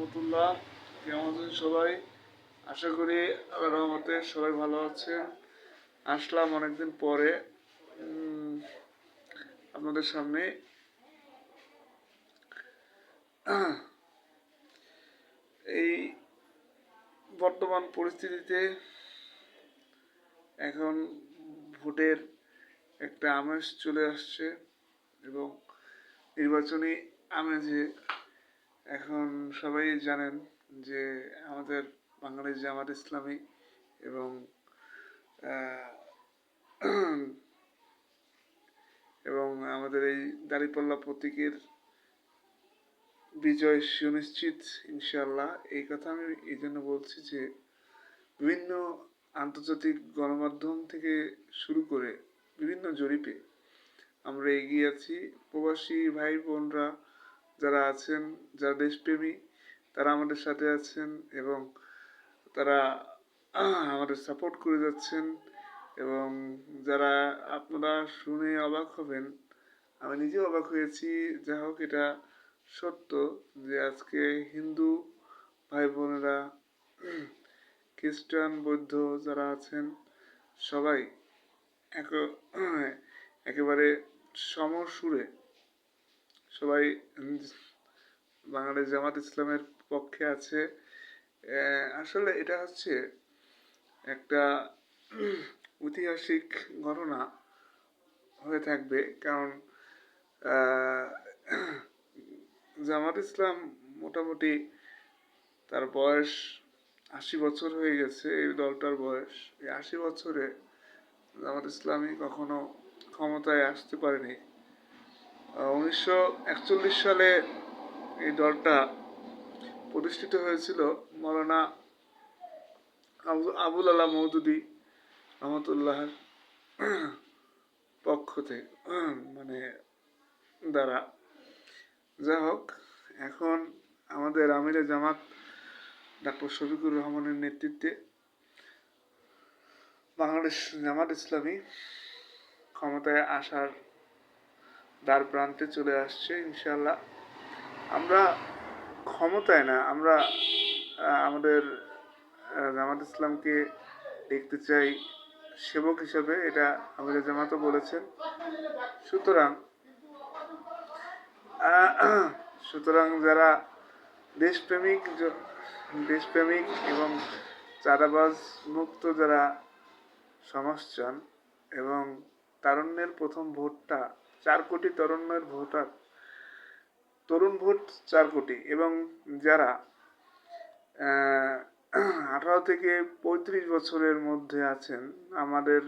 রহমতুল্লাহ। কেমন আছেন সবাই? আশা করি আল্লাহর রহমতে সবাই ভালো আছেন। আসলাম অনেকদিন পরে আপনাদের সামনে। এই বর্তমান পরিস্থিতিতে এখন ভোটের একটা আমেজ চলে আসছে এবং নির্বাচনী আমেজে এখন সবাই জানেন যে আমাদের বাংলাদেশ জামাত ইসলামী এবং এবং আমাদের এই দাঁড়িপাল্লা প্রতীকের বিজয় সুনিশ্চিত ইনশাআল্লাহ। এই কথা আমি এই জন্য বলছি যে বিভিন্ন আন্তর্জাতিক গণমাধ্যম থেকে শুরু করে বিভিন্ন জরিপে আমরা এগিয়ে আছি। প্রবাসী ভাই বোনরা যারা আছেন, যারা দেশপ্রেমী, তারা আমাদের সাথে আছেন এবং তারা আমাদের সাপোর্ট করে যাচ্ছেন। এবং যারা আপনারা শুনে অবাক হবেন, আমি নিজেও অবাক হয়েছি, যা হোক এটা সত্য যে আজকে হিন্দু ভাই বোনেরা, খ্রিস্টান, বৌদ্ধ যারা আছেন সবাই একেবারে সমসুরে সবাই বাংলাদেশ জামাত ইসলামের পক্ষে আছে। আসলে এটা হচ্ছে একটা ঐতিহাসিক ঘটনা হয়ে থাকবে, কারণ জামাত ইসলাম মোটামুটি তার বয়স ৮০ বছর হয়ে গেছে। এই দলটার বয়স এই ৮০ বছরে জামাত ইসলামী কখনো ক্ষমতায় আসতে পারেনি। 1941 সালে এই দলটা প্রতিষ্ঠিত হয়েছিল মৌলানা আবুল আলা মওদুদী রহমতুল্লাহর পক্ষ থেকে দ্বারা। যা হোক, এখন আমাদের আমিরে জামাত ডাক্তার শফিকুর রহমানের নেতৃত্বে বাংলাদেশ জামাত ইসলামী ক্ষমতায় আসার দ্বার প্রান্তে চলে আসছে ইনশাআল্লাহ। আমরা ক্ষমতায় না, আমরা আমাদের জামাত ইসলামকে দেখতে চাই সেবক হিসেবে, এটা আমিরে জামাতও বলেছেন। সুতরাং যারা দেশপ্রেমিক এবং চাঁদাবাজ মুক্ত যারা সমাজ চান এবং তারুণ্যের প্রথম ভোটটা 4 কোটি তরুণের ভোটার, তরুণ ভোট 4 কোটি, এবং যারা 18 থেকে 35 বছরের মধ্যে আছেন, আমাদের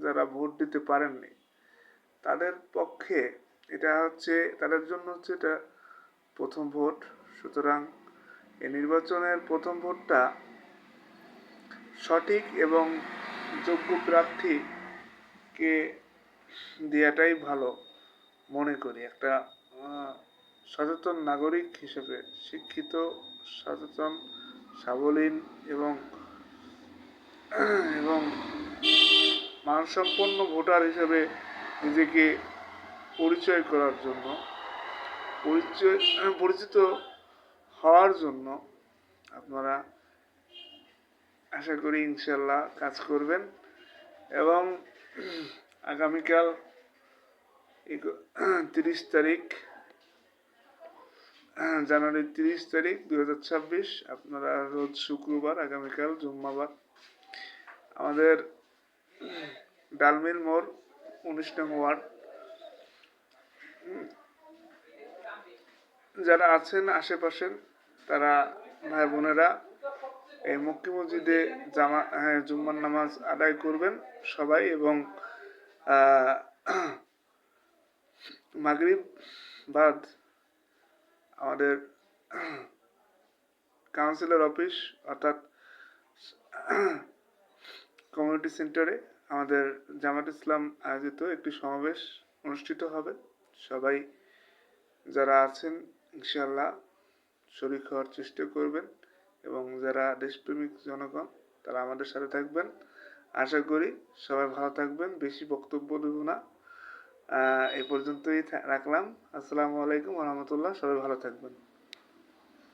যারা ভোট দিতে পারেননি তাদের পক্ষে এটা হচ্ছে, তাদের জন্য হচ্ছে এটা প্রথম ভোট। সুতরাং এই নির্বাচনের প্রথম ভোটটা সঠিক এবং যোগ্য প্রার্থীকে দেওয়াটাই ভালো মনে করি। একটা সচেতন নাগরিক হিসেবে, শিক্ষিত, সচেতন, সাবলীল এবং মানসম্পন্ন ভোটার হিসেবে নিজেকে পরিচয় করার জন্য, পরিচিত হওয়ার জন্য আপনারা আশা করি ইনশাল্লাহ কাজ করবেন। এবং আগামীকাল 30 তারিখ, জানুয়ারির 30 তারিখ 2026, আপনারা রোজ শুক্রবার, আগামীকাল জুম্মাবার, আমাদের ডালমিল মোড় 19 নং ওয়ার্ড, যারা আছেন আশেপাশের তারা ভাই বোনেরা এই মক্কি মসজিদে জুম্মার নামাজ আদায় করবেন সবাই। এবং মাগরিব বাদ আমাদের কাউন্সিলর অফিস অর্থাৎ কমিউনিটি সেন্টারে আমাদের জামাত ইসলাম আয়োজিত একটি সমাবেশ অনুষ্ঠিত হবে। সবাই যারা আছেন ইনশাআল্লাহ শরীক হওয়ার চেষ্টা করবেন এবং যারা দেশপ্রেমিক জনগণ তারা আমাদের সাথে থাকবেন। আশা করি সবাই ভালো থাকবেন। বেশি বক্তব্য দেব না, এই পর্যন্তই রাখলাম। আসসালামু আলাইকুম ওয়া রাহমাতুল্লাহ। সবাই ভালো থাকবেন।